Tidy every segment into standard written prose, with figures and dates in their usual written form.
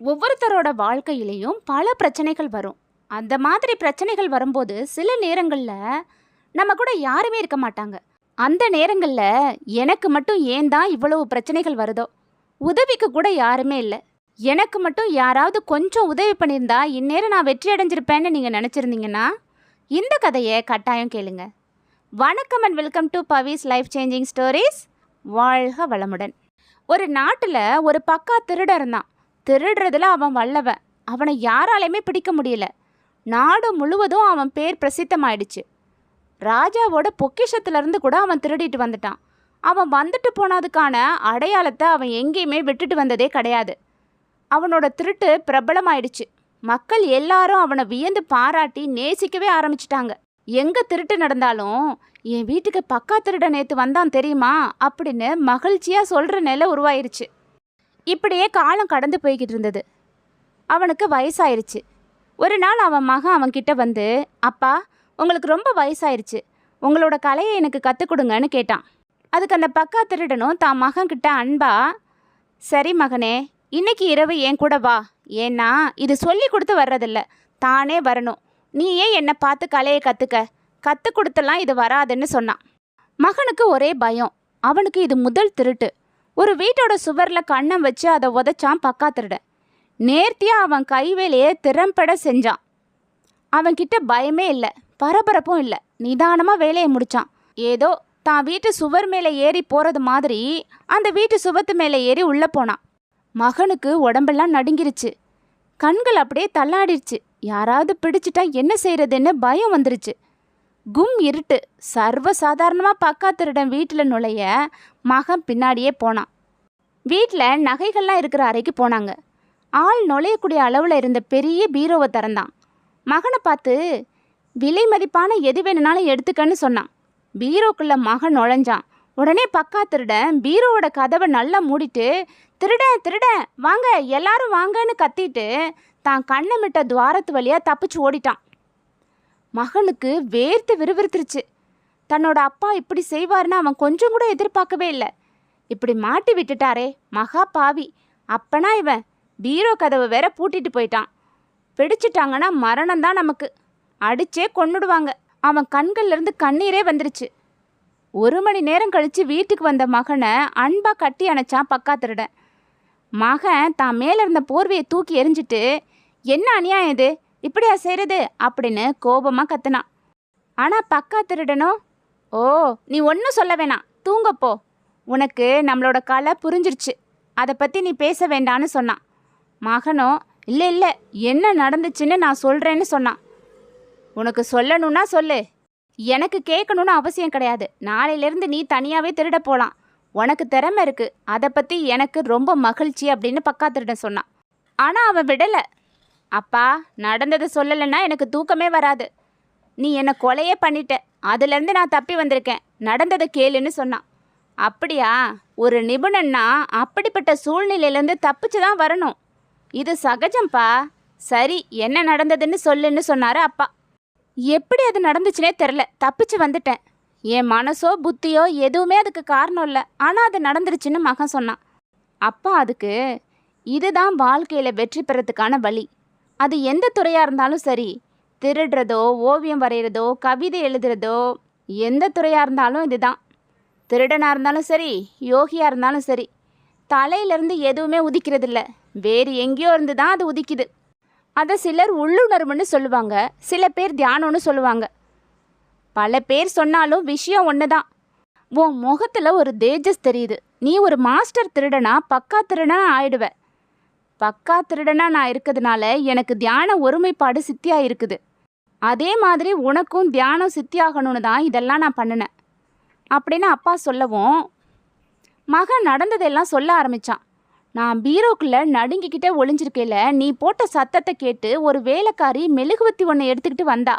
ஒவ்வொருத்தரோட வாழ்க்கையிலையும் பல பிரச்சனைகள் வரும். அந்த மாதிரி பிரச்சனைகள் வரும்போது சில நேரங்களில் நம்ம கூட யாருமே இருக்க மாட்டாங்க. அந்த நேரங்களில் எனக்கு மட்டும் ஏன் தான் இவ்வளவு பிரச்சனைகள் வருதோ, உதவிக்கு கூட யாருமே இல்லை, எனக்கு மட்டும் யாராவது கொஞ்சம் உதவி பண்ணியிருந்தா இந்நேரம் நான் வெற்றி அடைஞ்சிருப்பேன்னு நீங்கள் நினச்சிருந்தீங்கன்னா இந்த கதையை கட்டாயம் கேளுங்க. வணக்கம் and welcome to Pavis life changing stories. வாழ்க வளமுடன். ஒரு நாட்டில் ஒரு பக்கா திருடன் இருந்தான். திருடுறதுல அவன் வல்லவன். அவனை யாராலையுமே பிடிக்க முடியல. நாடு முழுவதும் அவன் பேர் பிரசித்தமாயிடுச்சு. ராஜாவோட பொக்கிஷத்துலேருந்து கூட அவன் திருடிட்டு வந்துட்டான். அவன் வந்துட்டு போனதுக்கான அடையாளத்தை அவன் எங்கேயுமே விட்டுட்டு வந்ததே கிடையாது. அவனோட திருட்டு பிரபலமாயிடுச்சு. மக்கள் எல்லாரும் அவனை வியந்து பாராட்டி நேசிக்கவே ஆரம்பிச்சிட்டாங்க. எங்கே திருட்டு நடந்தாலும் என் வீட்டுக்கு பக்கா திருட நேற்று வந்தான் தெரியுமா அப்படின்னு மகிழ்ச்சியாக சொல்கிற நிலை உருவாயிருச்சு. இப்படியே காலம் கடந்து போய்கிட்டு இருந்தது. அவனுக்கு வயசாயிருச்சு. ஒரு நாள் அவன் மகன் அவன்கிட்ட வந்து, அப்பா, உங்களுக்கு ரொம்ப வயசாயிருச்சு, உங்களோட கலையை எனக்கு கற்றுக் கொடுங்கன்னு கேட்டான். அதுக்கு அந்த பக்கா திருடனும் தான் மகன்கிட்ட அன்பா, சரி மகனே, இன்னைக்கு இரவு என் கூட வா, ஏன்னா இது சொல்லி கொடுத்து வர்றதில்ல, தானே வரணும், நீ ஏன் என்னை பார்த்து கலையை கற்றுக் கொடுத்தலாம் இது வராதுன்னு சொன்னான். மகனுக்கு ஒரே பயம். அவனுக்கு இது முதல் திருட்டு. ஒரு வீட்டோட சுவரில் கண்ணம் வச்சு அதை உதைச்சான் பக்கா திருடன். நேர்த்தியாக அவன் கைவேலையை திறம்பட செஞ்சான். அவன்கிட்ட பயமே இல்லை, பரபரப்பும் இல்லை. நிதானமாக வேலையை முடித்தான். ஏதோ தான் வீட்டு சுவர் மேலே ஏறி போகிறது மாதிரி அந்த வீட்டு சுவத்து மேலே ஏறி உள்ளே போனான். மகனுக்கு உடம்பெல்லாம் நடுங்கிருச்சு. கண்கள் அப்படியே தள்ளாடிடுச்சு. யாராவது பிடிச்சிட்டா என்ன செய்யறதுன்னு பயம் வந்துருச்சு. கும் இருட்டு. சர்வசாதாரணமாக பக்கா திருடன் வீட்டில் நுழைய மகன் பின்னாடியே போனான். வீட்டில் நகைகள்லாம் இருக்கிற அறைக்கு போனாங்க. ஆள் நுழையக்கூடிய அளவில் இருந்த பெரிய பீரோவை திறந்தான். மகனை பார்த்து, விலை மதிப்பான எது வேணுனாலும் எடுத்துக்கன்னு சொன்னான். பீரோக்குள்ளே மகன் நுழைஞ்சான். உடனே பக்கா திருடன் பீரோவோட கதவை நல்லா மூடிட்டு, திருடன் வாங்க, எல்லாரும் வாங்கன்னு கத்திட்டு தான் கண்ணமிட்ட துவாரத்து வழியாக தப்பிச்சு ஓடிட்டான். மகனுக்கு வேர்த்து விறுவிறுத்துருச்சு. தன்னோட அப்பா இப்படி செய்வார்னு அவன் கொஞ்சம் கூட எதிர்பார்க்கவே இல்லை. இப்படி மாட்டி விட்டுட்டாரே, மகா பாவி. அப்பனா இவன் பீரோ கதவை வேற பூட்டிட்டு போயிட்டான். பிடிச்சிட்டாங்கன்னா மரணம்தான் நமக்கு, அடிச்சே கொன்னுடுவாங்க. அவன் கண்கள்லேருந்து கண்ணீரே வந்துருச்சு. 1 மணி நேரம் கழித்து வீட்டுக்கு வந்த மகனை அன்பாக கட்டி அணைச்சான் பக்கா திருடன். மகன் தான் மேலே இருந்த போர்வையை தூக்கி எரிஞ்சிட்டு, என்ன அநியாயம் இது, இப்படியா செய்கிறது அப்படின்னு கோபமாக கத்துனான். ஆனால் பக்கா திருடனோ, ஓ, நீ ஒன்றும் சொல்ல வேணாம், தூங்கப்போ, உனக்கு நம்மளோட கலை புரிஞ்சிருச்சு, அதை பற்றி நீ பேச வேண்டான்னு சொன்னான். மகனோ, இல்லை, என்ன நடந்துச்சுன்னு நான் சொல்கிறேன்னு சொன்னான். உனக்கு சொல்லணுன்னா சொல்லு, எனக்கு கேட்கணுன்னு அவசியம் கிடையாது. நாளையிலேருந்து நீ தனியாகவே திருட போகலாம், உனக்கு திறமை இருக்குது, அதை பற்றி எனக்கு ரொம்ப மகிழ்ச்சி அப்படின்னு பக்கா திருடன் சொன்னான். ஆனால் அவன் விடலை. அப்பா, நடந்ததை சொல்லலைன்னா எனக்கு தூக்கமே வராது, நீ என்னை கொலையே பண்ணிட்ட, அதுலேருந்து நான் தப்பி வந்திருக்கேன், நடந்ததை கேளுன்னு சொன்னான். அப்படியா, ஒரு நிபுணன்னா அப்படிப்பட்ட சூழ்நிலையிலேருந்து தப்பிச்சு தான் வரணும், இது சகஜம்ப்பா. சரி, என்ன நடந்ததுன்னு சொல்லுன்னு சொன்னார் அப்பா. எப்படி அது நடந்துச்சுனே தெரில, தப்பிச்சு வந்துட்டேன். என் மனசோ புத்தியோ எதுவுமே அதுக்கு காரணம் இல்லை, ஆனால் அது நடந்துருச்சுன்னு மகன் சொன்னான். அப்பா அதுக்கு, இதுதான் வாழ்க்கையில் வெற்றி பெறத்துக்கான வழி. அது எந்த துறையாக இருந்தாலும் சரி, திருடுறதோ, ஓவியம் வரைகிறதோ, கவிதை எழுதுறதோ, எந்த துறையாக இருந்தாலும் இதுதான். திருடனாக இருந்தாலும் சரி, யோகியாக இருந்தாலும் சரி, தலையிலேருந்து எதுவுமே உதிக்கிறதில்ல, வேறு எங்கேயோ இருந்து தான் அது உதிக்குது. அதை சிலர் உள்ளுணர்வுன்னு சொல்லுவாங்க, சில பேர் தியானம்னு சொல்லுவாங்க. பல பேர் சொன்னாலும் விஷயம் ஒன்று தான். உன் முகத்தில் ஒரு தேஜஸ் தெரியுது. நீ ஒரு மாஸ்டர் திருடனா பக்கா திருடனா ஆயிடுவ. பக்கா திருடனா நான் இருக்கிறதுனால எனக்கு தியான ஒருமைப்பாடு சித்தியாக இருக்குது. அதே மாதிரி உனக்கும் தியானம் சித்தியாகணும்னு தான் இதெல்லாம் நான் பண்ணினேன் அப்படின்னு அப்பா சொல்லவும் மகன் நடந்ததெல்லாம் சொல்ல ஆரம்பித்தான். நான் பீரோக்குள்ளே நடுங்கிக்கிட்டே ஒளிஞ்சிருக்கையில் நீ போட்ட சத்தத்தை கேட்டு ஒரு வேலைக்காரி மெழுகுவத்தி ஒன்று எடுத்துக்கிட்டு வந்தா.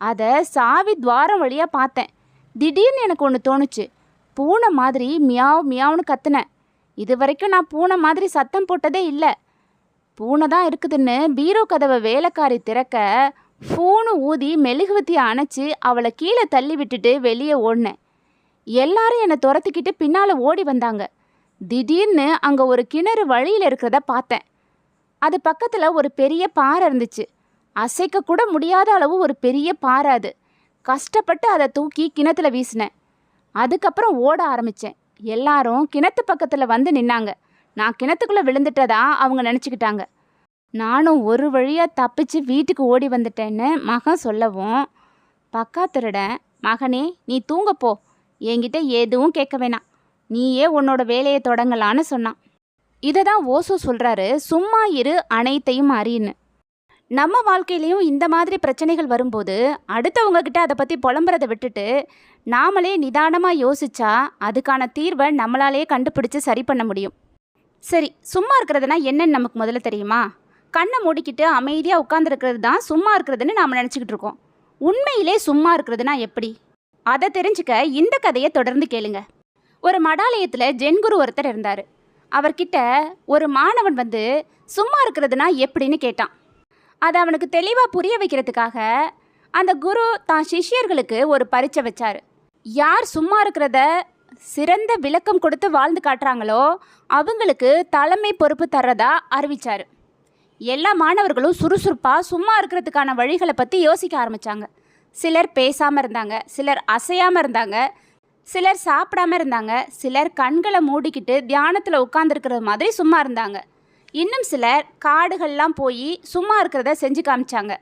அதை சாவி துவாரம் வழியாக பார்த்தேன். திடீர்னு எனக்கு ஒன்று தோணுச்சு. பூனை மாதிரி மியாவ் மியாவுன்னு கத்துனேன். இது வரைக்கும் நான் பூனை மாதிரி சத்தம் போட்டதே இல்லை. பூனை தான் இருக்குதுன்னு பீரோ கதவை வேலைக்காரி திறக்க ஃபோனு ஊதி மெழுகுவத்தியை அணைச்சி அவளை கீழே தள்ளி விட்டுட்டு வெளியே ஓடினேன். எல்லாரும் என்னை துரத்திக்கிட்டு பின்னால் ஓடி வந்தாங்க. திடீர்னு அங்கே ஒரு கிணறு வழியில் இருக்கிறத பார்த்தேன். அது பக்கத்துல ஒரு பெரிய பாறை இருந்துச்சு. அசைக்க கூட முடியாத அளவு ஒரு பெரிய பாறை அது. கஷ்டப்பட்டு அதை தூக்கி கிணத்துல வீசினேன். அதுக்கப்புறம் ஓட ஆரம்பிச்சேன். எல்லாரும் கிணத்து பக்கத்துல வந்து நின்னாங்க. நான் கிணத்துக்குள்ள விழுந்துட்டதா அவங்க நினச்சிக்கிட்டாங்க. நானும் ஒரு வழியா தப்பிச்சு வீட்டுக்கு ஓடி வந்துட்டேன்னு மகன் சொல்லவும், பக்காத்திருடன், மகனே நீ தூங்கப்போ, என்கிட்ட எதுவும் கேட்க வேணாம், நீயே உன்னோட வேலையை தொடங்கலான்னு சொன்னான். இதை தான் ஓசோ சொல்றாரு, சும்மா இரு அனைத்தையும் அறின்னு. நம்ம வாழ்க்கையிலையும் இந்த மாதிரி பிரச்சனைகள் வரும்போது அடுத்தவங்க கிட்ட அதை பற்றி புலம்புறதை விட்டுட்டு நாமளே நிதானமாக யோசிச்சா அதுக்கான தீர்வை நம்மளாலே கண்டுபிடிச்சு சரி பண்ண முடியும். சரி, சும்மா இருக்கிறதுனா என்னன்னு நமக்கு முதல்ல தெரியுமா? கண்ணை மூடிக்கிட்டு அமைதியாக உட்காந்துருக்கிறது தான் சும்மா இருக்கிறதுன்னு நாம் நினச்சிக்கிட்டு இருக்கோம். உண்மையிலே சும்மா இருக்கிறதுனா எப்படி? அதை தெரிஞ்சுக்க இந்த கதையை தொடர்ந்து கேளுங்க. ஒரு மடாலயத்தில் ஜென்குரு ஒருத்தர் இருந்தார். அவர்கிட்ட ஒரு மாணவன் வந்து சும்மா இருக்கிறதுனா எப்படின்னு கேட்டான். அதை அவனுக்கு தெளிவாக புரிய வைக்கிறதுக்காக அந்த குரு தான் சிஷ்யர்களுக்கு ஒரு பரீட்சை வச்சார். யார் சும்மா இருக்கிறத சிறந்த விளக்கம் கொடுத்து வாழ்ந்து காட்டுறாங்களோ அவங்களுக்கு தலைமை பொறுப்பு தர்றதா அறிவிச்சார். எல்லா மாணவர்களும் சுறுசுறுப்பாக சும்மா இருக்கிறதுக்கான வழிகளை பற்றி யோசிக்க ஆரம்பித்தாங்க. சிலர் பேசாமல் இருந்தாங்க, சிலர் அசையாமல் இருந்தாங்க, சிலர் சாப்பிடாம இருந்தாங்க, சிலர் கண்களை மூடிக்கிட்டு தியானத்தில் உட்காந்துருக்கிறது மாதிரி சும்மா இருந்தாங்க. இன்னும் சிலர் காடுகள்லாம் போய் சும்மா இருக்கிறத செஞ்சு காமிச்சாங்க.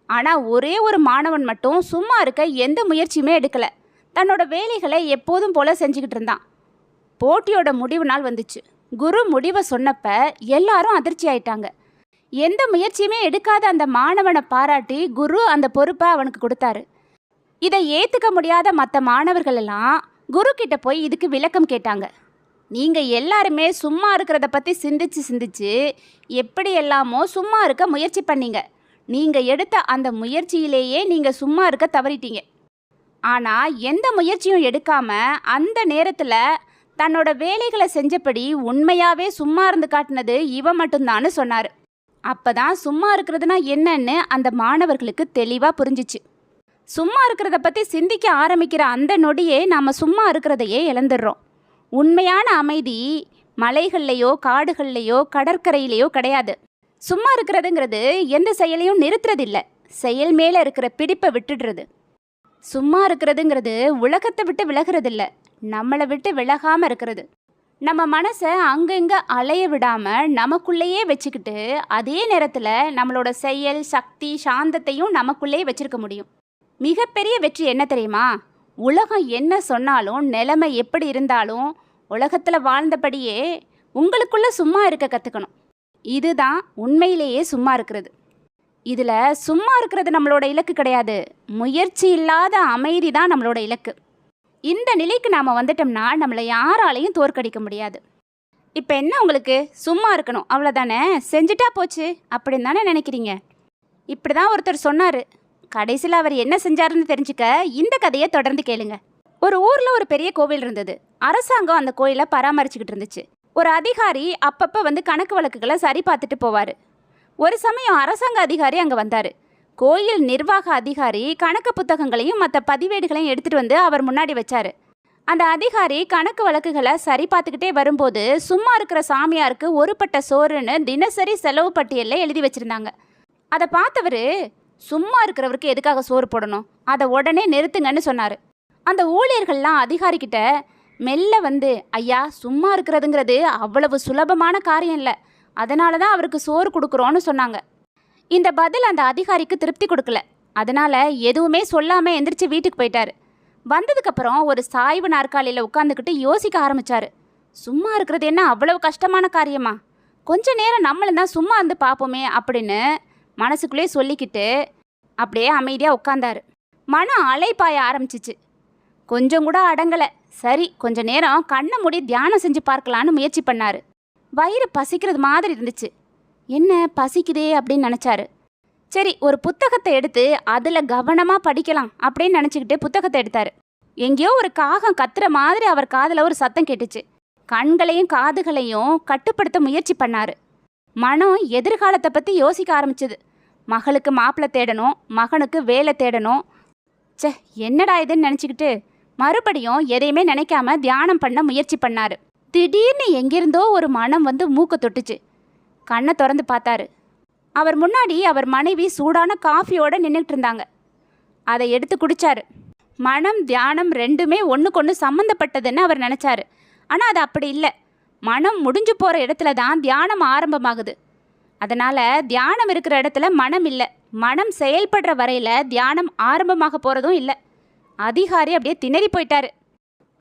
ஆனால் ஒரே ஒரு மாணவன் மட்டும் சும்மா இருக்க எந்த முயற்சியுமே எடுக்கலை. தன்னோட வேலைகளை எப்போதும் போல் செஞ்சுக்கிட்டு இருந்தான். போட்டியோட முடிவு நாள் வந்துச்சு. குரு முடிவை சொன்னப்ப எல்லாரும் அதிர்ச்சி ஆயிட்டாங்க. எந்த முயற்சியுமே எடுக்காத அந்த மாணவனை பாராட்டி குரு அந்த பொறுப்பை அவனுக்கு கொடுத்தாரு. இதை ஏற்றுக்க முடியாத மற்ற மாணவர்கள் எல்லாம் குரு கிட்ட போய் இதுக்கு விளக்கம் கேட்டாங்க. நீங்கள் எல்லாருமே சும்மா இருக்கிறத பற்றி சிந்திச்சு எப்படி எல்லாமோ சும்மா இருக்க முயற்சி பண்ணீங்க. நீங்கள் எடுத்த அந்த முயற்சியிலேயே நீங்கள் சும்மா இருக்க தவறிட்டீங்க. ஆனால் எந்த முயற்சியும் எடுக்காமல் அந்த நேரத்தில் தன்னோட வேலைகளை செஞ்சபடி உண்மையாகவே சும்மா இருந்து காட்டினது இவன் மட்டும்தான்னு சொன்னார். அப்போ தான் சும்மா இருக்கிறதுனா என்னன்னு அந்த மாணவர்களுக்கு தெளிவாக புரிஞ்சிச்சு. சும்மா இருக்கிறத பற்றி சிந்திக்க ஆரம்பிக்கிற அந்த நொடியே நாம் சும்மா இருக்கிறதையே இழந்துடுறோம். உண்மையான அமைதி மலைகள்லையோ காடுகள்லையோ கடற்கரையிலையோ கிடையாது. சும்மா இருக்கிறதுங்கிறது எந்த செயலையும் நிறுத்துறதில்லை, செயல் மேலே இருக்கிற பிடிப்பை விட்டுடுறது. சும்மா இருக்கிறதுங்கிறது உலகத்தை விட்டு விலகிறதில்ல, நம்மளை விட்டு விலகாமல் இருக்கிறது. நம்ம மனசை அங்கங்கே அலைய விடாமல் நமக்குள்ளேயே வச்சுக்கிட்டு அதே நேரத்தில் நம்மளோட செயல் சக்தி சாந்தத்தையும் நமக்குள்ளேயே வச்சுருக்க முடியும். மிகப்பெரிய வெற்றி என்ன தெரியுமா? உலகம் என்ன சொன்னாலும் நிலைமை எப்படி இருந்தாலும் உலகத்தில் வாழ்ந்தபடியே உங்களுக்குள்ளே சும்மா இருக்க கற்றுக்கணும். இதுதான் உண்மையிலேயே சும்மா இருக்கிறது. இதில் சும்மா இருக்கிறது நம்மளோட இலக்கு கிடையாது, முயற்சி இல்லாத அமைதி தான் நம்மளோட இலக்கு. இந்த நிலைக்கு நாம் வந்துட்டோம்னா நம்மளை யாராலையும் தோற்கடிக்க முடியாது. இப்போ என்ன, உங்களுக்கு சும்மா இருக்கணும் அவ்வளோதானே, செஞ்சுட்டா போச்சு அப்படின்னு தானே நினைக்கிறீங்க? இப்படி தான் ஒருத்தர் சொன்னார். கடைசியில் அவர் என்ன செஞ்சாருன்னு தெரிஞ்சுக்க இந்த கதையை தொடர்ந்து கேளுங்க. ஒரு ஊரில் ஒரு பெரிய கோவில் இருந்தது. அரசாங்கம் அந்த கோயிலை பராமரிச்சுக்கிட்டு இருந்துச்சு. ஒரு அதிகாரி அப்பப்போ வந்து கணக்கு வழக்குகளை சரி பார்த்துட்டு போவார். ஒரு சமயம் அரசாங்க அதிகாரி அங்கே வந்தார். கோயில் நிர்வாக அதிகாரி கணக்கு புத்தகங்களையும் மற்ற பதிவேடுகளையும் எடுத்துகிட்டு வந்து அவர் முன்னாடி வச்சார். அந்த அதிகாரி கணக்கு வழக்குகளை சரி பார்த்துக்கிட்டே வரும்போது சும்மா இருக்கிற சாமியாருக்கு ஒரு பட்ட சோறுன்னு தினசரி செலவு பட்டியலில் எழுதி வச்சுருந்தாங்க. அதை பார்த்தவர், சும்மா இருக்கிறவருக்கு எதுக்காக சோறு போடணும், அதை உடனே நிறுத்துங்கன்னு சொன்னார். அந்த ஊழியர்கள்லாம் அதிகாரிக்கிட்ட மெல்ல வந்து, ஐயா சும்மா இருக்கிறதுங்கிறது அவ்வளவு சுலபமான காரியம் இல்லை, அதனால தான் அவருக்கு சோறு கொடுக்குறோன்னு சொன்னாங்க. இந்த பதில் அந்த அதிகாரிக்கு திருப்தி கொடுக்கல. அதனால் எதுவுமே சொல்லாமல் எந்திரிச்சு வீட்டுக்கு போயிட்டார். வந்ததுக்கப்புறம் ஒரு சாய்வு நாற்காலியில் உட்காந்துக்கிட்டு யோசிக்க ஆரம்பித்தார். சும்மா இருக்கிறது என்ன அவ்வளவு கஷ்டமான காரியமா? கொஞ்ச நேரம் நம்மளும் தான் சும்மா இருந்து பார்ப்போமே அப்படின்னு மனசுக்குள்ளே சொல்லிக்கிட்டு அப்படியே அமைதியாக உட்காந்தாரு. மனம் அலைப்பாய ஆரம்பிச்சிச்சு. கொஞ்சம் கூட அடங்கலை. சரி, கொஞ்ச நேரம் கண்ணை மூடி தியானம் செஞ்சு பார்க்கலான்னு முயற்சி பண்ணார். வயிறு பசிக்கிறது மாதிரி இருந்துச்சு. என்ன பசிக்குதே அப்படின்னு நினச்சாரு. சரி, ஒரு புத்தகத்தை எடுத்து அதில் கவனமாக படிக்கலாம் அப்படின்னு நினச்சிக்கிட்டு புத்தகத்தை எடுத்தார். எங்கேயோ ஒரு காகம் கத்துற மாதிரி அவர் காதில் ஒரு சத்தம் கேட்டுச்சு. கண்களையும் காதுகளையும் கட்டுப்படுத்த முயற்சி பண்ணார். மனம் எதிர்காலத்தை பற்றி யோசிக்க ஆரம்பிச்சது. மகளுக்கு மாப்பிள்ளை தேடணும், மகனுக்கு வேலை தேடணும். என்னடா இதுன்னு நினச்சிக்கிட்டு மறுபடியும் எதையுமே நினைக்காம தியானம் பண்ண முயற்சி பண்ணார். திடீர்னு எங்கிருந்தோ ஒரு மனம் வந்து மூக்க தொட்டுச்சு. கண்ணை திறந்து பார்த்தாரு. அவர் முன்னாடி அவர் மனைவி சூடான காஃபியோட நின்றுட்டு இருந்தாங்க. அதை எடுத்து குடிச்சாரு. மனம் தியானம் ரெண்டுமே ஒன்றுக்கொன்று சம்மந்தப்பட்டதுன்னு அவர் நினச்சாரு. ஆனால் அது அப்படி இல்லை. மனம் முடிஞ்சு போகிற இடத்துல தான் தியானம் ஆரம்பமாகுது. அதனால் தியானம் இருக்கிற இடத்துல மனம் இல்லை. மனம் செயல்படுற வரையில் தியானம் ஆரம்பமாக போகிறதும் இல்லை. அதிகாரி அப்படியே திணறி போயிட்டாரு.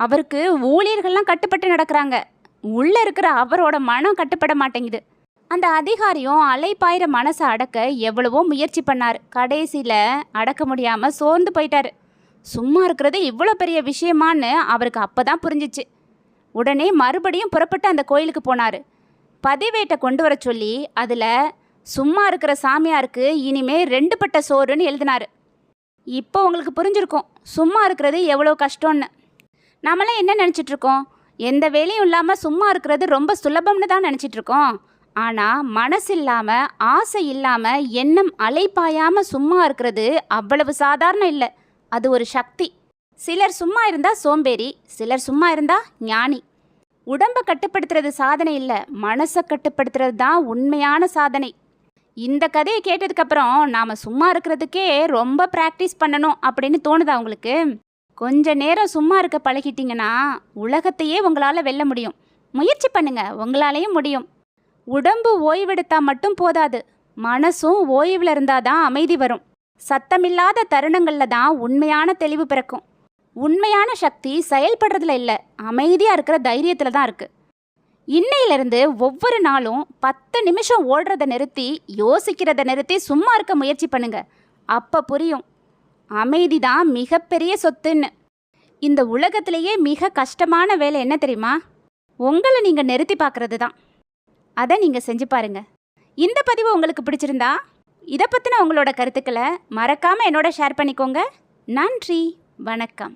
அவருக்கு ஊழியர்கள்லாம் கட்டுப்பட்டு நடக்கிறாங்க. உள்ளே இருக்கிற அவரோட மனம் கட்டுப்பட மாட்டேங்குது. அந்த அதிகாரியும் அலைப்பாயிர மனசை அடக்க எவ்வளவோ முயற்சி பண்ணார். கடைசியில் அடக்க முடியாமல் சோர்ந்து போயிட்டாரு. சும்மா இருக்கிறது இவ்வளோ பெரிய விஷயமான்னு அவருக்கு அப்போ தான் புரிஞ்சிச்சு. உடனே மறுபடியும் புறப்பட்டு அந்த கோயிலுக்கு போனார். பதிவேட்டை கொண்டு வர சொல்லி அதில் சும்மா இருக்கிற சாமியாருக்கு இனிமே 2 பட்ட சோறுன்னு எழுதினார். இப்போ உங்களுக்கு புரிஞ்சிருக்கும் சும்மா இருக்கிறது எவ்வளோ கஷ்டம்னு. நாமெல்லாம் என்ன நினச்சிட்ருக்கோம்? எந்த வேலையும் இல்லாமல் சும்மா இருக்கிறது ரொம்ப சுலபம்னு தான் நினச்சிட்ருக்கோம். ஆனால் மனசு இல்லாமல் ஆசை இல்லாமல் எண்ணம் அலைப்பாயாமல் சும்மா இருக்கிறது அவ்வளவு சாதாரணம் இல்லை. அது ஒரு சக்தி. சிலர் சும்மா இருந்தால் சோம்பேறி, சிலர் சும்மா இருந்தால் ஞானி. உடம்பை கட்டுப்படுத்துறது சாதனை இல்லை, மனசை கட்டுப்படுத்துறது தான் உண்மையான சாதனை. இந்த கதையை கேட்டதுக்கப்புறம் நாம் சும்மா இருக்கிறதுக்கே ரொம்ப ப்ராக்டிஸ் பண்ணணும் அப்படின்னு தோணுதா உங்களுக்கு? கொஞ்ச நேரம் சும்மா இருக்க பழகிட்டிங்கன்னா உலகத்தையே உங்களால் வெல்ல முடியும். முயற்சி பண்ணுங்க, உங்களாலேயும் முடியும். உடம்பு ஓய்வெடுத்தால் மட்டும் போதாது, மனசும் ஓய்வில் இருந்தால் தான் அமைதி வரும். சத்தமில்லாத தருணங்களில் தான் உண்மையான தெளிவு பிறக்கும். உண்மையான சக்தி செயல்படுறதுல இல்லை, அமைதியாக இருக்கிற தைரியத்தில் தான் இருக்குது. இன்னையிலிருந்து ஒவ்வொரு நாளும் 10 நிமிஷம் ஓடுறதை நிறுத்தி யோசிக்கிறத நிறுத்தி சும்மா இருக்க முயற்சி பண்ணுங்க. அப்போ புரியும் அமைதி தான் மிகப்பெரிய சொத்துன்னு. இந்த உலகத்திலேயே மிக கஷ்டமான வேலை என்ன தெரியுமா? உங்களை நீங்கள் நிறுத்தி பார்க்கறது தான். அதை நீங்கள் செஞ்சு பாருங்க. இந்த பதிவு உங்களுக்கு பிடிச்சிருந்தா இதை பற்றின உங்களோட கருத்துக்களை மறக்காமல் என்னோட ஷேர் பண்ணிக்கோங்க. நன்றி, வணக்கம்.